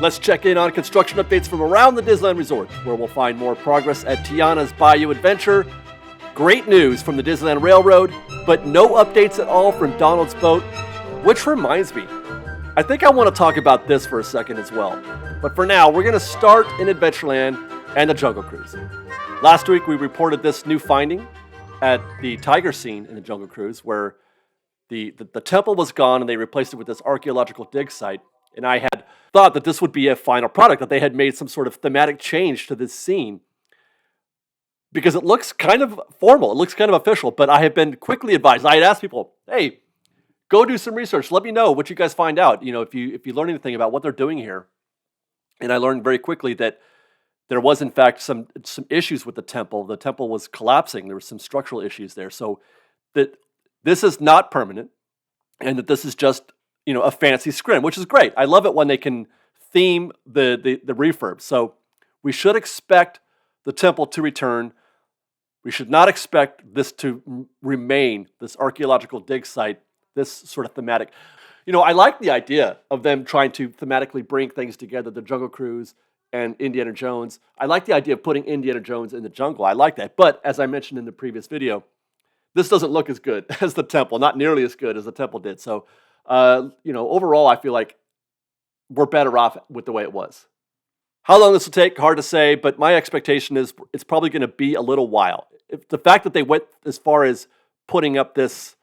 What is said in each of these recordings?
Let's check in on construction updates from around the Disneyland Resort, where we'll find more progress at Tianas Bayou Adventure, great news from the Disneyland Railroad, but no updates at all from Donald's Boat, which reminds me, I think I want to talk about this for a second as well. But for now, we're going to start in Adventureland and the Jungle Cruise. Last week, we reported this new finding at the tiger scene in the Jungle Cruise, where the temple was gone and they replaced it with this archaeological dig site. And I had thought that this would be a final product, that they had made some sort of thematic change to this scene, because it looks kind of formal, it looks kind of official, but I have been quickly advised. I had asked people, hey, go do some research, let me know what you guys find out, if you learn anything about what they're doing here. And I learned very quickly that there was, in fact, some issues with the temple. The temple was collapsing. There were some structural issues there. So that this is not permanent, and that this is just a fancy scrim, which is great. I love it when they can theme the refurb. So we should expect the temple to return. We should not expect this to remain this archaeological dig site, this sort of thematic. I like the idea of them trying to thematically bring things together, the Jungle Cruise and Indiana Jones. I like the idea of putting Indiana Jones in the jungle. I like that. But as I mentioned in the previous video, this doesn't look as good as the temple, not nearly as good as the temple did. So, overall, I feel like we're better off with the way it was. How long this will take, hard to say, but my expectation is it's probably going to be a little while. If the fact that they went as far as putting up this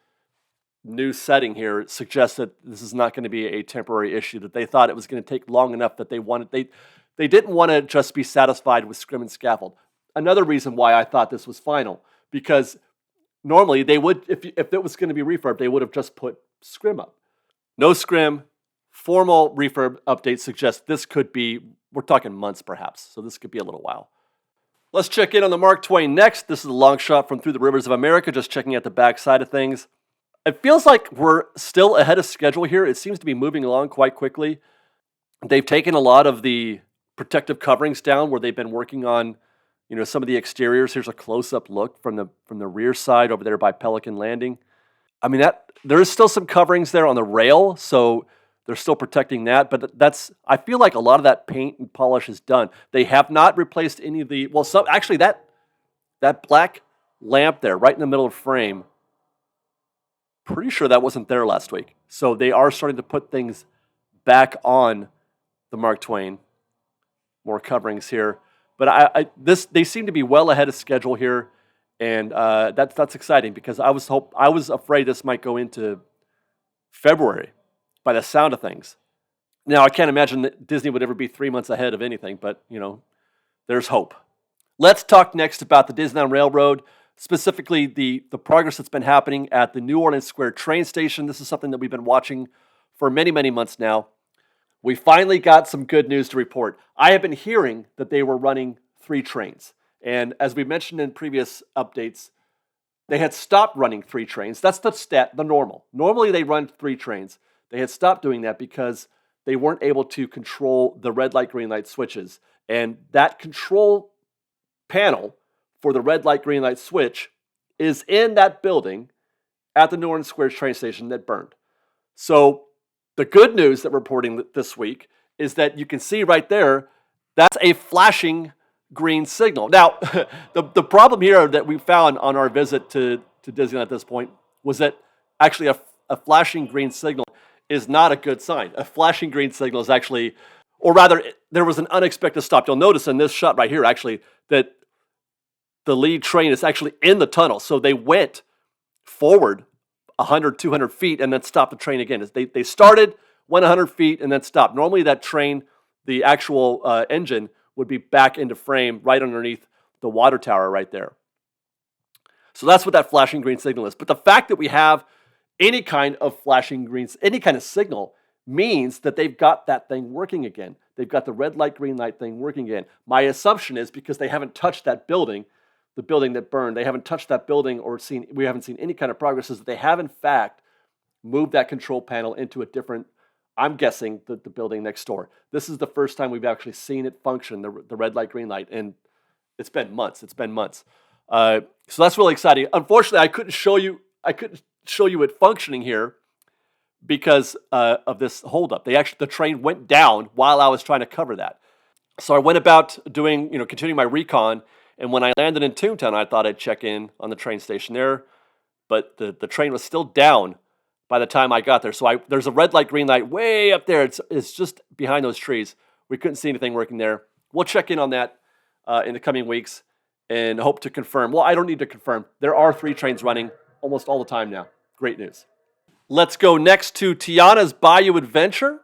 new setting here suggests that this is not going to be a temporary issue, that they thought it was going to take long enough that they didn't want to just be satisfied with scrim and scaffold. Another reason why I thought this was final, because normally they would, if it was going to be refurb, they would have just put scrim up. No scrim, formal refurb update suggests this could be, we're talking months perhaps, so this could be a little while. Let's check in on the Mark Twain next. This is a long shot from Through the Rivers of America, just checking out the back side of things. It feels like we're still ahead of schedule here. It seems to be moving along quite quickly. They've taken a lot of the protective coverings down where they've been working on, some of the exteriors. Here's a close-up look from the rear side over there by Pelican Landing. I mean, there is still some coverings there on the rail, so they're still protecting that. But I feel like a lot of that paint and polish is done. They have not replaced any of the, actually that black lamp there right in the middle of the frame, pretty sure that wasn't there last week. So they are starting to put things back on the Mark Twain. More coverings here. But they seem to be well ahead of schedule here. And that's exciting, because I was afraid this might go into February by the sound of things. Now, I can't imagine that Disney would ever be 3 months ahead of anything, but, there's hope. Let's talk next about the Disneyland Railroad, specifically the progress that's been happening at the New Orleans Square train station. This is something that we've been watching for many, many months now. We finally got some good news to report. I have been hearing that they were running 3 trains. And as we mentioned in previous updates, they had stopped running 3 trains. That's the normal. Normally they run 3 trains. They had stopped doing that because they weren't able to control the red light, green light switches. And that control panel for the red light, green light switch is in that building at the New Orleans Square train station that burned. So the good news that we're reporting this week is that you can see right there, that's a flashing green signal. Now, the problem here that we found on our visit to Disneyland at this point was that actually a flashing green signal is not a good sign. A flashing green signal is actually, or rather, there was an unexpected stop. You'll notice in this shot right here, actually, that the lead train is actually in the tunnel. So they went forward 100, 200 feet and then stopped the train again. They started, went 100 feet, and then stopped. Normally that train, the actual engine, would be back into frame right underneath the water tower right there. So that's what that flashing green signal is. But the fact that we have any kind of flashing greens, any kind of signal, means that they've got that thing working again. They've got the red light, green light thing working again. My assumption is because they haven't touched that building, the building that burned, they haven't touched that building we haven't seen any kind of progress, is that they have in fact moved that control panel into a different, I'm guessing, the building next door. This is the first time we've actually seen it function, the red light, green light, and it's been months. So that's really exciting. Unfortunately, I couldn't show you it functioning here because of this holdup. The train went down while I was trying to cover that. So I went about doing, continuing my recon, and when I landed in ToonTown, I thought I'd check in on the train station there, but the train was still down by the time I got there. So there's a red light, green light way up there. It's just behind those trees. We couldn't see anything working there. We'll check in on that in the coming weeks and hope to confirm. Well, I don't need to confirm. There are 3 trains running almost all the time now. Great news. Let's go next to Tianas Bayou Adventure.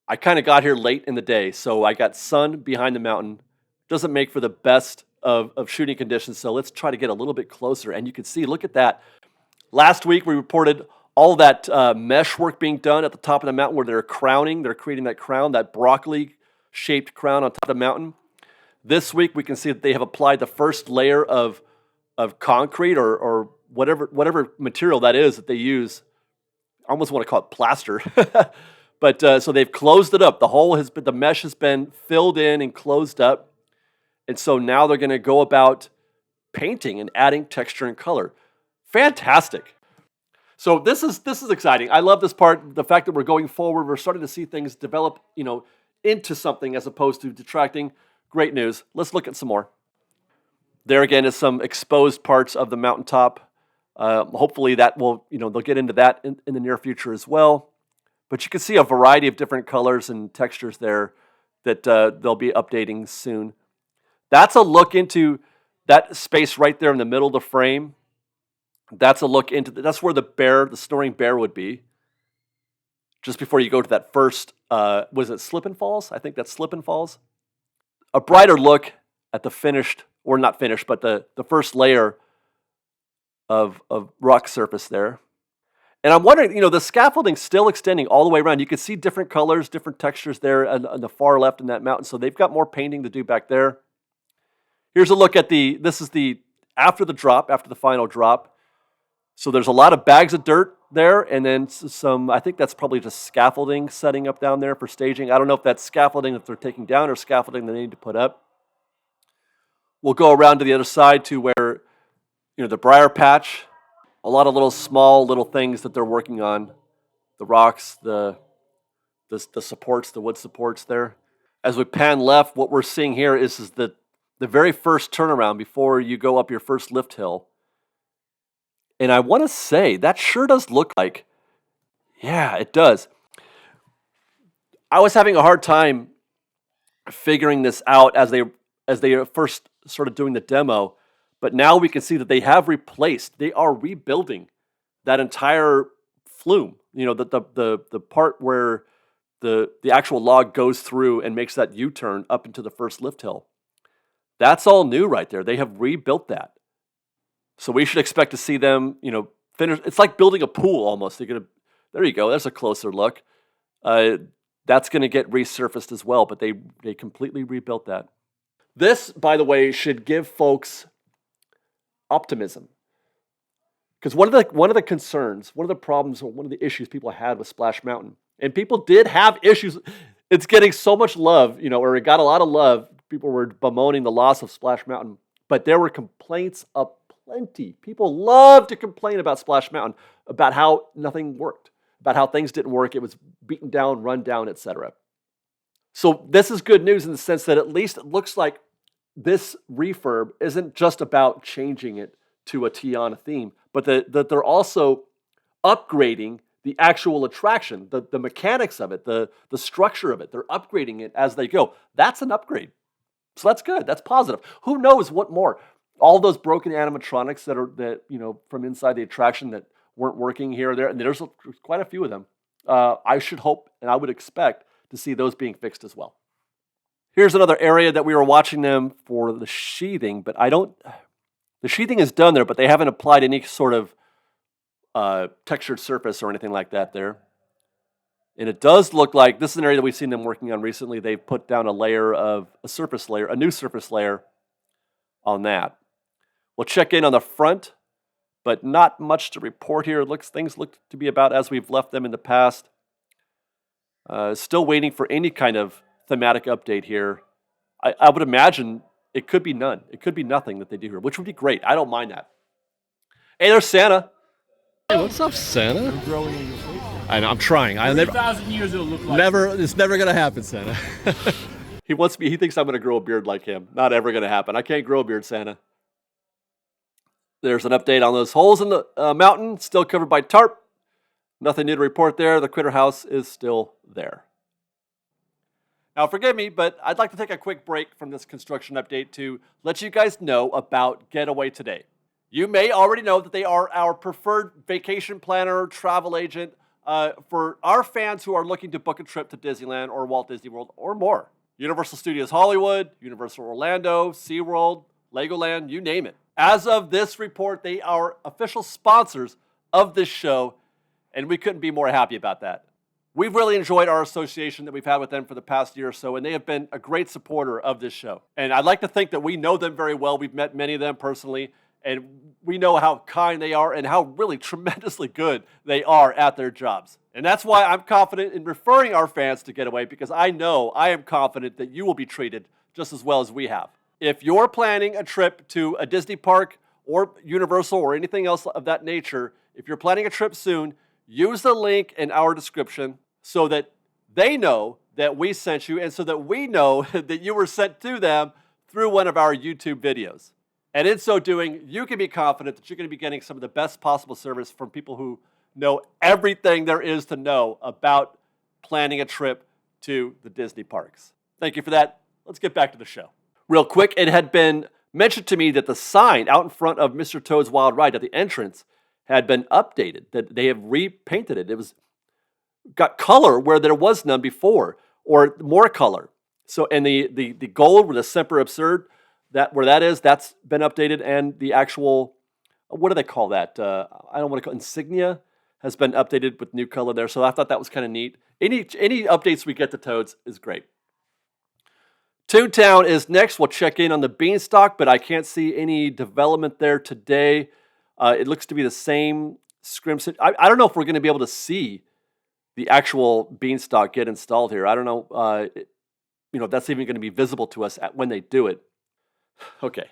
I kind of got here late in the day, so I got sun behind the mountain. Doesn't make for the best of shooting conditions, so let's try to get a little bit closer. And you can see, look at that. Last week, we reported all that mesh work being done at the top of the mountain where they're crowning. They're creating that crown, that broccoli-shaped crown on top of the mountain. This week, we can see that they have applied the first layer of concrete or whatever material that is that they use. I almost want to call it plaster. But so they've closed it up. The mesh has been filled in and closed up. And so now they're going to go about painting and adding texture and color. Fantastic. So this is exciting. I love this part. The fact that we're going forward, we're starting to see things develop, into something as opposed to detracting. Great news. Let's look at some more. There again is some exposed parts of the mountaintop. Hopefully that will, they'll get into that in the near future as well. But you can see a variety of different colors and textures there that they'll be updating soon. That's a look into that space right there in the middle of the frame. That's a look into that's where the snoring bear would be. Just before you go to that first, was it Slip and Falls? I think that's Slip and Falls. A brighter look at the finished, or not finished, but the first layer of rock surface there. And I'm wondering, the scaffolding's still extending all the way around. You can see different colors, different textures there on the far left in that mountain. So they've got more painting to do back there. Here's a look at this is after the final drop. So there's a lot of bags of dirt there, and then some, I think that's probably just scaffolding setting up down there for staging. I don't know if that's scaffolding that they're taking down or scaffolding they need to put up. We'll go around to the other side to where, the briar patch. A lot of small little things that they're working on. The rocks, the supports, the wood supports there. As we pan left, what we're seeing here is the very first turnaround before you go up your first lift hill. And I want to say, that sure does look like, yeah, it does. I was having a hard time figuring this out as they first started doing the demo. But now we can see that they are rebuilding that entire flume. The part where the actual log goes through and makes that U-turn up into the first lift hill. That's all new right there. They have rebuilt that. So we should expect to see them, finish. It's like building a pool almost. There you go. That's a closer look. That's going to get resurfaced as well, but they completely rebuilt that. This, by the way, should give folks optimism, because one of the concerns, one of the problems, or one of the issues people had with Splash Mountain, and people did have issues. It's getting so much love, or it got a lot of love. People were bemoaning the loss of Splash Mountain, but there were complaints aplenty. People love to complain about Splash Mountain, about how nothing worked, about how things didn't work. It was beaten down, run down, etc. So this is good news in the sense that at least it looks like this refurb isn't just about changing it to a Tiana theme, but that they're also upgrading the actual attraction, the mechanics of it, the structure of it. They're upgrading it as they go. That's an upgrade. So that's good. That's positive. Who knows what more? All those broken animatronics that from inside the attraction that weren't working here or there, and there's quite a few of them. I should hope and I would expect to see those being fixed as well. Here's another area that we were watching them for the sheathing, but the sheathing is done there, but they haven't applied any sort of textured surface or anything like that there. And it does look like this is an area that we've seen them working on recently. They've put down a new surface layer on that. We'll check in on the front, but not much to report here. Things look to be about as we've left them in the past. Still waiting for any kind of thematic update here. I would imagine it could be none. It could be nothing that they do here, which would be great. I don't mind that. Hey, there's Santa. Hey, what's up, Santa? I'm growing in your face here. I know, I'm trying. 3,000 years it'll look like. It's never gonna happen, Santa. He thinks I'm gonna grow a beard like him. Not ever gonna happen. I can't grow a beard, Santa. There's an update on those holes in the mountain, still covered by tarp. Nothing new to report there. The critter house is still there. Now, forgive me, but I'd like to take a quick break from this construction update to let you guys know about GetAwayToday. You may already know that they are our preferred vacation planner, travel agent for our fans who are looking to book a trip to Disneyland or Walt Disney World or more. Universal Studios Hollywood, Universal Orlando, SeaWorld, Legoland, you name it. As of this report, they are official sponsors of this show, and we couldn't be more happy about that. We've really enjoyed our association that we've had with them for the past year or so, and they have been a great supporter of this show. And I'd like to think that we know them very well. We've met many of them personally, and we know how kind they are and how really tremendously good they are at their jobs. And that's why I'm confident in referring our fans to Getaway, because I am confident that you will be treated just as well as we have. If you're planning a trip to a Disney park or Universal or anything else of that nature, if you're planning a trip soon, use the link in our description so that they know that we sent you and so that we know that you were sent to them through one of our YouTube videos. And in so doing, you can be confident that you're going to be getting some of the best possible service from people who know everything there is to know about planning a trip to the Disney parks. Thank you for that. Let's get back to the show. Real quick, it had been mentioned to me that the sign out in front of Mr. Toad's Wild Ride at the entrance had been updated, that they have repainted it. It was got color where there was none before, or more color. So, and the gold with the Semper Absurd, that's been updated, and the actual, what do they call that? I don't want to call it, insignia has been updated with new color there. So I thought that was kind of neat. Any updates we get to Toads is great. ToonTown is next. We'll check in on the Beanstalk, but I can't see any development there today. It looks to be the same scrim. I don't know if we're going to be able to see the actual Beanstalk get installed here. I don't know, if that's even going to be visible to us when they do it. Okay.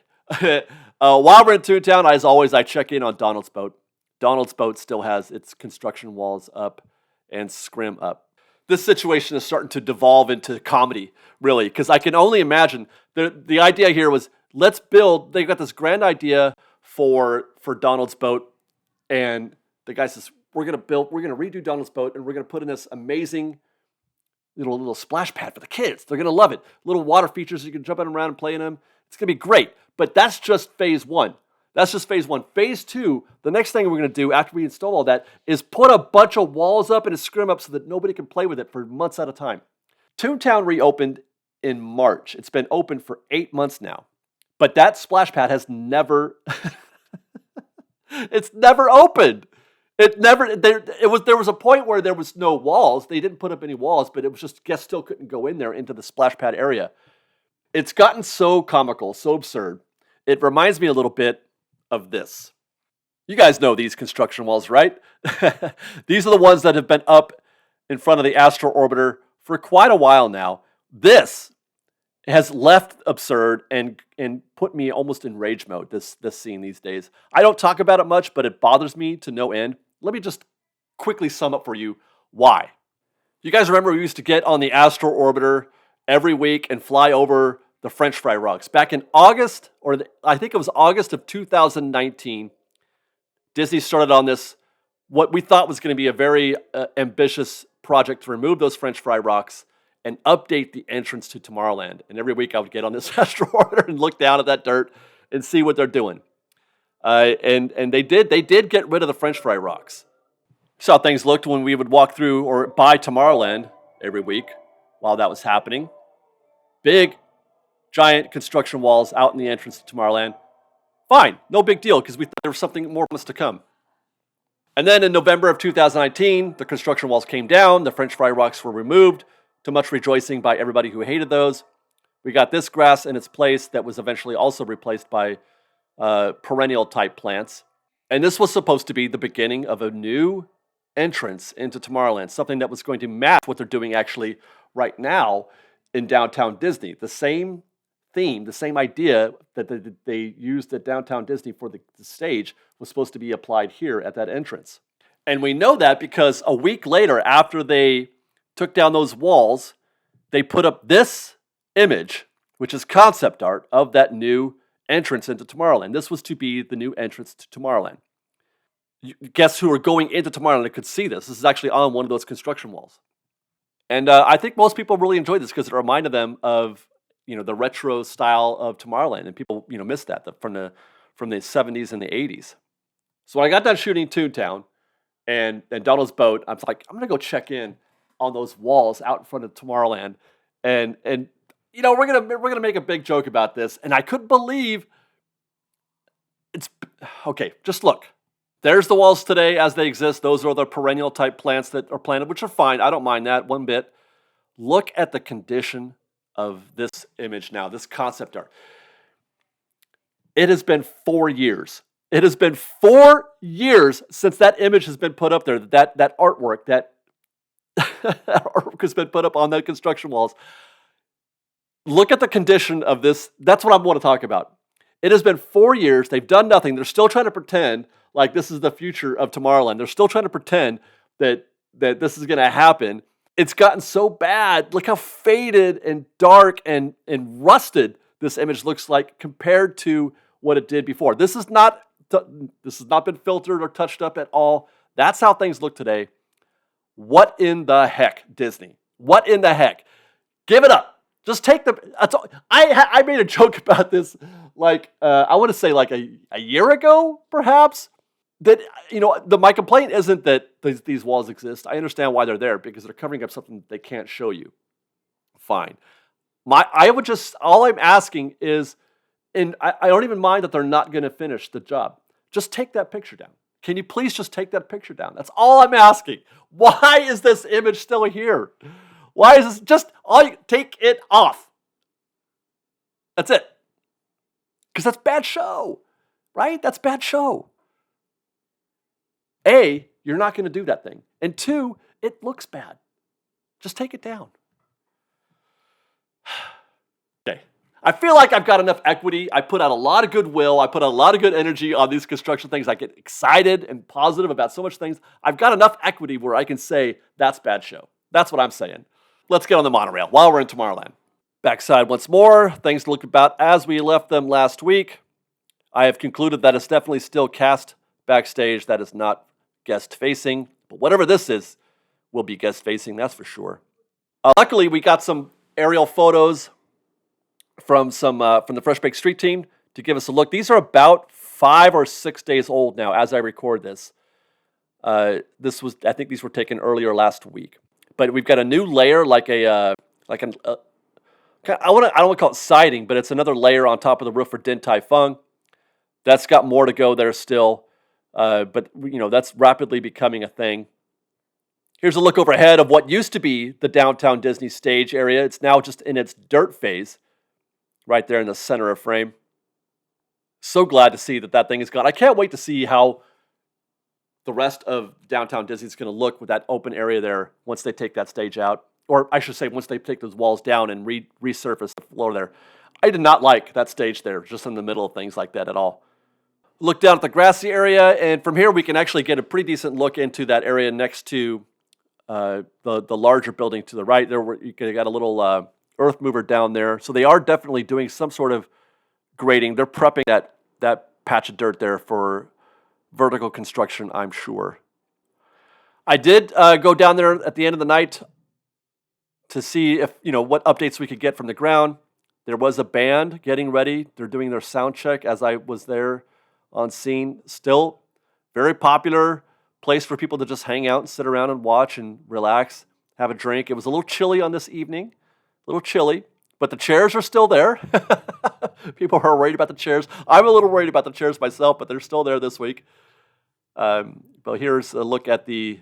While we're in ToonTown, as always, I check in on Donald's Boat. Donald's Boat still has its construction walls up and scrim up. This situation is starting to devolve into comedy, really, because I can only imagine the idea here was they've got this grand idea for Donald's Boat, and the guy says, we're going to redo Donald's Boat, and we're going to put in this amazing little splash pad for the kids. They're going to love it. Little water features, you can jump in around and play in them. It's going to be great, but that's just phase one. Phase two, the next thing we're going to do after we install all that is put a bunch of walls up and a scrim up so that nobody can play with it for months at a time. ToonTown reopened in March. It's been open for 8 months now, but that splash pad has never, it's never opened. There was a point where there was no walls. They didn't put up any walls, but it was just guests still couldn't go in there into the splash pad area. It's gotten so comical, so absurd. It reminds me a little bit of this. You guys know these construction walls, right? These are the ones that have been up in front of the Astro Orbiter for quite a while now. This has left absurd and put me almost in rage mode, this scene these days. I don't talk about it much, but it bothers me to no end. Let me just quickly sum up for you why. You guys remember we used to get on the Astro Orbiter every week and fly over the French fry rocks. Back in August, I think it was August of 2019, Disney started on this, what we thought was going to be a very ambitious project to remove those French fry rocks and update the entrance to Tomorrowland. And every week I would get on this Astro Orbiter and look down at that dirt and see what they're doing. And they did get rid of the French fry rocks. You saw how things looked when we would walk through or by Tomorrowland every week while that was happening. Big, giant construction walls out in the entrance to Tomorrowland. Fine, no big deal, because we thought there was something more to come. And then in November of 2019, the construction walls came down, the French fry rocks were removed, to much rejoicing by everybody who hated those. We got this grass in its place that was eventually also replaced by perennial type plants. And this was supposed to be the beginning of a new entrance into Tomorrowland, something that was going to match what they're doing actually right now in downtown Disney. The same theme, the same idea that they used at downtown Disney for the stage was supposed to be applied here at that entrance. And we know that because a week later, after they took down those walls, they put up this image, which is concept art of that new entrance into Tomorrowland. This was to be the new entrance to Tomorrowland. Guests who are going into Tomorrowland could see this. This is actually on one of those construction walls. And I think most people really enjoyed this because it reminded them of, the retro style of Tomorrowland, and people, missed that from the 70s and the 80s. So when I got done shooting Toontown and Donald's boat, I was like, I'm gonna go check in on those walls out in front of Tomorrowland, and we're gonna make a big joke about this, and I couldn't believe it's okay. Just look. There's the walls today as they exist. Those are the perennial type plants that are planted, which are fine. I don't mind that one bit. Look at the condition of this image now, this concept art. It has been 4 years. It has been 4 years since that image has been put up there, that artwork, that artwork has been put up on the construction walls. Look at the condition of this. That's what I want to talk about. It has been 4 years. They've done nothing. They're still trying to pretend like this is the future of Tomorrowland. They're still trying to pretend that this is going to happen. It's gotten so bad. Look how faded and dark and rusted this image looks like compared to what it did before. This has not been filtered or touched up at all. That's how things look today. What in the heck, Disney? What in the heck? Give it up. Just take the. I made a joke about this, I want to say a year ago, perhaps. That my complaint isn't that these walls exist. I understand why they're there because they're covering up something they can't show you. Fine. All I'm asking is, and I don't even mind that they're not going to finish the job. Just take that picture down. Can you please just take that picture down? That's all I'm asking. Why is this image still here? Why is this take it off? That's it. Because that's bad show, right? That's bad show. A, you're not going to do that thing. And 2, it looks bad. Just take it down. Okay. I feel like I've got enough equity. I put out a lot of goodwill. I put out a lot of good energy on these construction things. I get excited and positive about so much things. I've got enough equity where I can say that's bad show. That's what I'm saying. Let's get on the monorail while we're in Tomorrowland. Backside once more. Things look about as we left them last week. I have concluded that it's definitely still cast backstage. That is not guest-facing. But whatever this is, will be guest-facing, that's for sure. Luckily, we got some aerial photos from the Fresh Baked Street team to give us a look. These are about 5 or 6 days old now as I record this. I think these were taken earlier last week. But we've got a new layer, I don't want to call it siding, but it's another layer on top of the roof for Din Tai Fung. That's got more to go there still. But that's rapidly becoming a thing. Here's a look overhead of what used to be the downtown Disney stage area. It's now just in its dirt phase, right there in the center of frame. So glad to see that thing is gone. I can't wait to see how the rest of downtown Disney is going to look with that open area there once they take that stage out. Or I should say once they take those walls down and resurface the floor there. I did not like that stage there, just in the middle of things like that at all. Look down at the grassy area, and from here we can actually get a pretty decent look into that area next to the larger building to the right. There, you got a little earth mover down there. So they are definitely doing some sort of grading. They're prepping that patch of dirt there for vertical construction, I'm sure. I did go down there at the end of the night to see if what updates we could get from the ground. There was a band getting ready. They're doing their sound check as I was there on scene. Still very popular place for people to just hang out and sit around and watch and relax, have a drink. It was a little chilly on this evening, a little chilly, but the chairs are still there. People are worried about the chairs. I'm a little worried about the chairs myself, but they're still there this week. But here's a look at the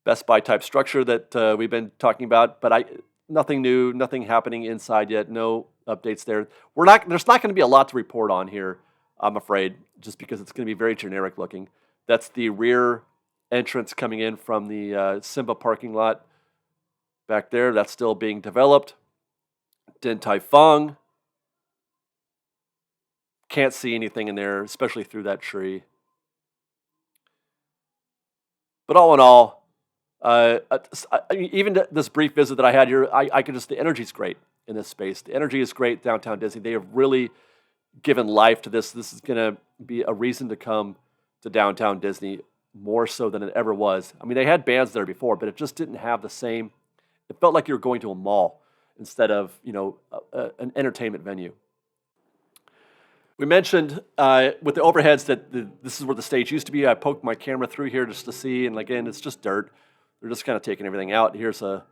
Best Buy type structure that we've been talking about, but nothing new, nothing happening inside yet, no updates there. There's not going to be a lot to report on here, I'm afraid, just because it's going to be very generic looking. That's the rear entrance coming in from the Simba parking lot back there. That's still being developed. Din Tai Fung. Can't see anything in there, especially through that tree. But all in all, even this brief visit that I had here, I could just, the energy's great in this space. The energy is great downtown Disney. They have really given life to this. This is going to be a reason to come to downtown Disney more so than it ever was. I mean, they had bands there before, but it just didn't have the same. It felt like you were going to a mall instead of, an entertainment venue. We mentioned with the overheads that this is where the stage used to be. I poked my camera through here just to see, and again, it's just dirt. They're just kind of taking everything out. Here's a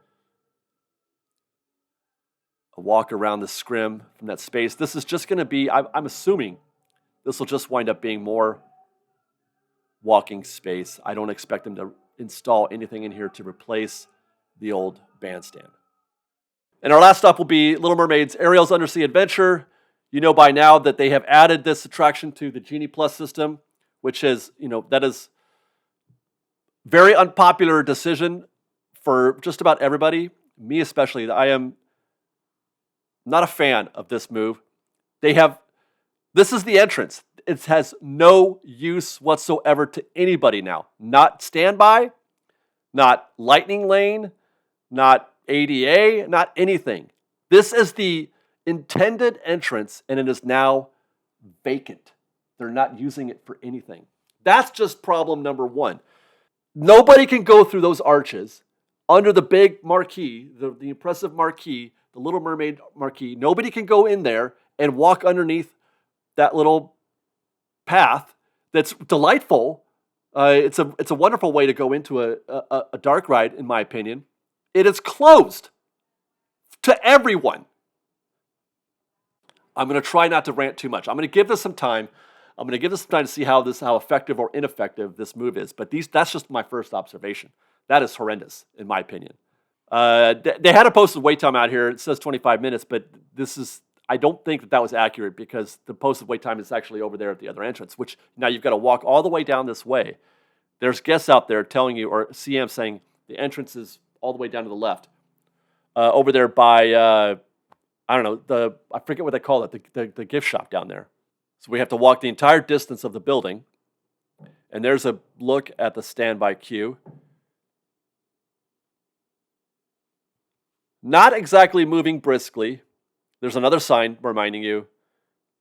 walk around the scrim from that space. This is just going to be, I'm assuming this will just wind up being more walking space. I don't expect them to install anything in here to replace the old bandstand. And our last stop will be Little Mermaid's Ariel's Undersea Adventure. You know by now that they have added this attraction to the Genie Plus system, which is, that is very unpopular decision for just about everybody, me especially. I am not a fan of this move. This is the entrance. It has no use whatsoever to anybody now. Not standby, not lightning lane, not ADA, not anything. This is the intended entrance, and it is now vacant. They're not using it for anything. That's just problem number one. Nobody can go through those arches under the big marquee, the impressive marquee, the Little Mermaid marquee. Nobody can go in there and walk underneath that little path that's delightful. It's a wonderful way to go into a dark ride, in my opinion. It is closed to everyone. I'm going to try not to rant too much. I'm going to give this some time. I'm going to give this some time to see how effective or ineffective this move is. But that's just my first observation. That is horrendous, in my opinion. They had a posted wait time out here. It says 25 minutes, but I don't think that was accurate because the posted wait time is actually over there at the other entrance, which now you've got to walk all the way down this way. There's guests out there telling you, or CM saying the entrance is all the way down to the left. Over there by, I don't know, I forget what they call it, the gift shop down there. So we have to walk the entire distance of the building. And there's a look at the standby queue. Not exactly moving briskly. There's another sign reminding you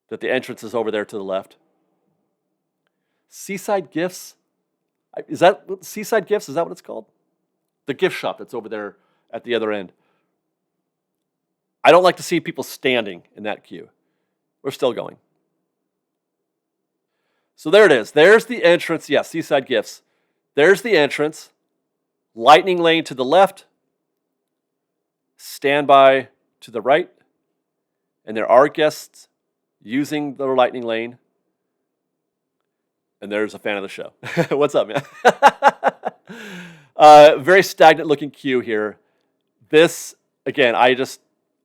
that the entrance is over there to the left. Seaside Gifts? Is that Seaside Gifts? Is that what it's called? The gift shop that's over there at the other end. I don't like to see people standing in that queue. We're still going. So there it is. There's the entrance. Yes, Seaside Gifts. There's the entrance. Lightning lane to the left. Standby to the right. And there are guests using the lightning lane. And there's a fan of the show. What's up, man? Very stagnant looking queue here. This, again, I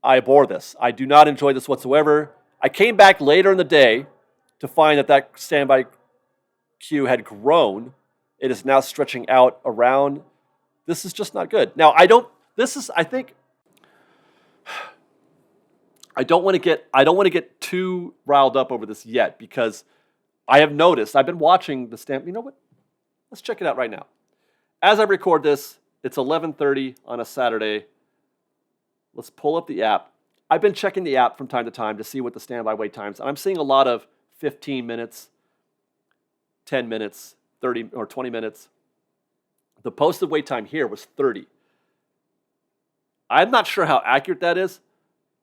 abhor this. I do not enjoy this whatsoever. I came back later in the day to find that standby queue had grown. It is now stretching out around. This is just not good. Now, I don't want to get too riled up over this yet because I have noticed, I've been watching the stamp. You know what? Let's check it out right now. As I record this, it's 11:30 on a Saturday. Let's pull up the app. I've been checking the app from time to time to see what the standby wait times, and I'm seeing a lot of 15 minutes, 10 minutes, 30 or 20 minutes. The posted wait time here was 30. I'm not sure how accurate that is,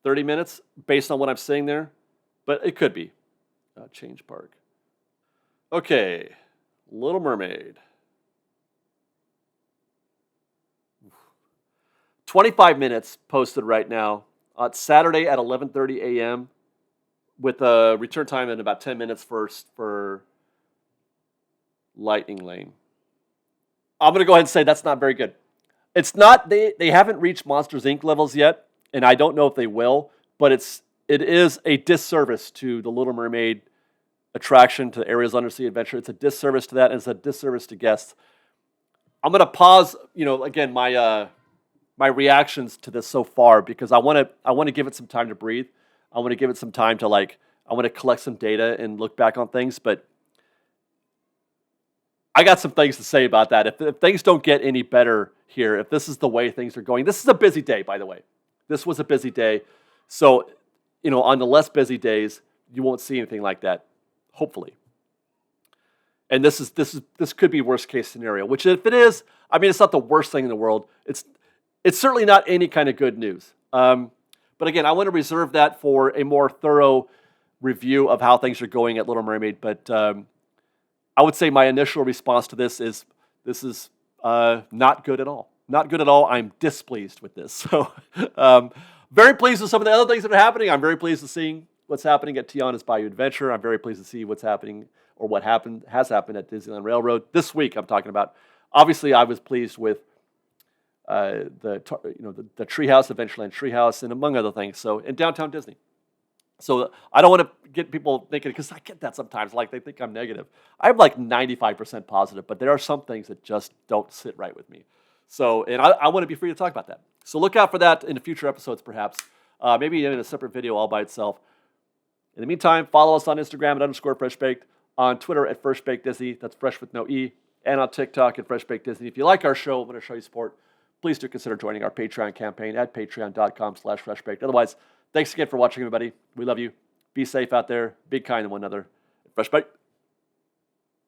30 minutes, based on what I'm seeing there, but it could be. Change park. Okay, Little Mermaid. 25 minutes posted right now. It's Saturday at 11:30 a.m. with a return time in about 10 minutes for Lightning Lane. I'm going to go ahead and say that's not very good. It's not, they haven't reached Monsters, Inc. levels yet, and I don't know if they will, but it is a disservice to the Little Mermaid attraction, to Ariel's Undersea Adventure. It's a disservice to that, and it's a disservice to guests. I'm going to pause, again, my reactions to this so far because I want to give it some time to breathe. I want to give it some time to I want to collect some data and look back on things, but I got some things to say about that. If things don't get any better here, if this is the way things are going, this is a busy day, by the way. This was a busy day. So, on the less busy days, you won't see anything like that, hopefully. And this could be worst case scenario, which if it is, I mean, it's not the worst thing in the world. It's certainly not any kind of good news. But again, I want to reserve that for a more thorough review of how things are going at Little Mermaid. But I would say my initial response to this is not good at all. Not good at all. I'm displeased with this. So very pleased with some of the other things that are happening. I'm very pleased with seeing what's happening at Tianas Bayou Adventure. I'm very pleased to see what's happening or what has happened at Disneyland Railroad this week. I'm talking about. Obviously, I was pleased with the Treehouse, Adventureland Treehouse, and among other things. So in downtown Disney. So I don't want to get people thinking, because I get that sometimes, like they think I'm negative. I'm like 95% positive, but there are some things that just don't sit right with me. So, and I want to be free to talk about that. So look out for that in the future episodes, perhaps. Maybe in a separate video all by itself. In the meantime, follow us on Instagram at _FreshBaked, on Twitter at FreshBakedDisney, that's fresh with no E, and on TikTok at FreshBakedDisney. If you like our show, want to show you support, please do consider joining our Patreon campaign at patreon.com/freshbaked. Otherwise, thanks again for watching, everybody. We love you. Be safe out there. Be kind to one another. Fresh Baked.